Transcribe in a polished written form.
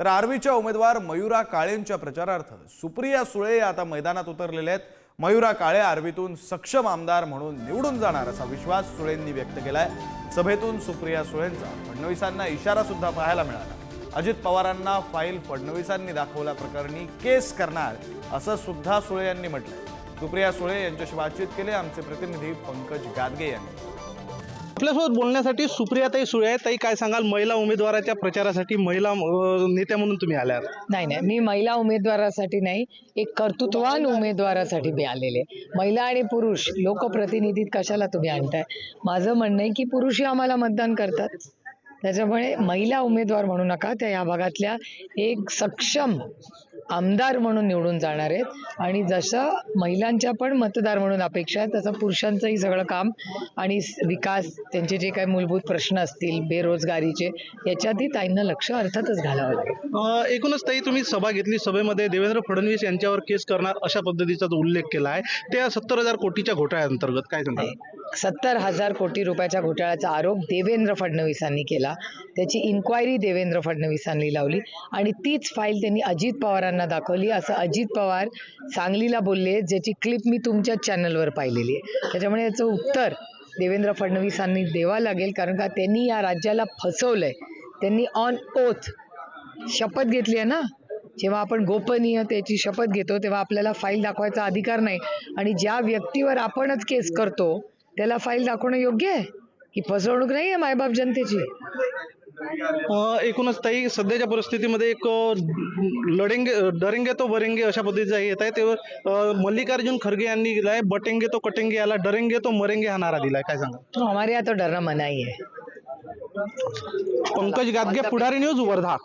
तर आर्वीच्या उमेदवार मयुरा काळेंच्या प्रचारार्थ सुप्रिया सुळे आता मैदानात उतरलेले आहेत। मयुरा काळे आर्वीतून सक्षम आमदार म्हणून निवडून जाणार असा विश्वास सुळेंनी व्यक्त केलाय। सभेतून सुप्रिया सुळेंचा फडणवीसांना इशारा सुद्धा पाहायला मिळाला। अजित पवारांना फाईल फडणवीसांनी दाखवल्याप्रकरणी केस करणार असं सुद्धा सुळे यांनी म्हटलंय। सुप्रिया सुळे यांच्याशी बातचीत केली आमचे प्रतिनिधी पंकज गादगे यांनी। आपल्यासोबत बोलण्यासाठी सुप्रियाताई सुळे आहेत। ताई, काय सांगाल, महिला उमेदवाराच्या प्रचारासाठी महिला नेत्या म्हणून तुम्ही आल्यात? नाही, मी महिला उमेदवारासाठी नाही, एक कर्तृत्ववान उमेदवारासाठी मी आलेले। महिला आणि पुरुष लोकप्रतिनिधीत कशाला तुम्ही आणताय? माझं म्हणणं आहे की पुरुषही आम्हाला मतदान करतात, त्याच्यामुळे महिला उमेदवार म्हणू नका। त्या या भागातल्या एक सक्षम आमदार म्हणून निवडून जाणार आहेत आणि जसं महिलांच्या पण मतदार म्हणून अपेक्षा आहे तसं पुरुषांचंही सगळं काम आणि विकास, त्यांचे जे काही मूलभूत प्रश्न असतील बेरोजगारीचे, याच्यातही ताईंना लक्ष अर्थातच घालावं लागेल। एकूणच ताई, तुम्ही सभा घेतली, सभेमध्ये देवेंद्र फडणवीस यांच्यावर केस करणार अशा पद्धतीचा उल्लेख केला आहे। त्या 70,000 कोटीच्या घोटाळ्याअंतर्गत काय सांगाल? 70,000 कोटी रुपयाच्या घोटाळ्याचा आरोप देवेंद्र फडणवीसांनी केला, त्याची इन्क्वायरी देवेंद्र फडणवीसांनी लावली आणि तीच फाईल त्यांनी अजित पवारांना दाखवली असं अजित पवार सांगलीला बोलले, ज्याची क्लिप मी तुमच्या चॅनलवर पाहिलेली आहे। त्याच्यामुळे याचं उत्तर देवेंद्र फडणवीसांनी द्यावं लागेल, कारण का त्यांनी या राज्याला फसवलंय। त्यांनी ऑन ओथ शपथ घेतली आहे ना, जेव्हा आपण गोपनीयतेची शपथ घेतो तेव्हा आपल्याला फाईल दाखवायचा अधिकार नाही, आणि ज्या व्यक्तीवर आपणच केस करतो त्याला फाईल दाखवणं योग्य आहे? ही फसवणूक नाही आहे मायबाप जनतेची। एकूणच ताई, सध्याच्या परिस्थितीमध्ये एक डरेंगे तो बरेंगे अशा पद्धतीचं येत आहे। ते मल्लिकार्जुन खरगे यांनी दिलाय, बटेंगे तो कटेंगे, याला डरेंगे तो मरेंगे हा नारा दिलाय। काय सांगा? तो हमारे यहाँ तो डरना मनाही है। पंकज गादगे, पुढारी न्यूज, वर्धा।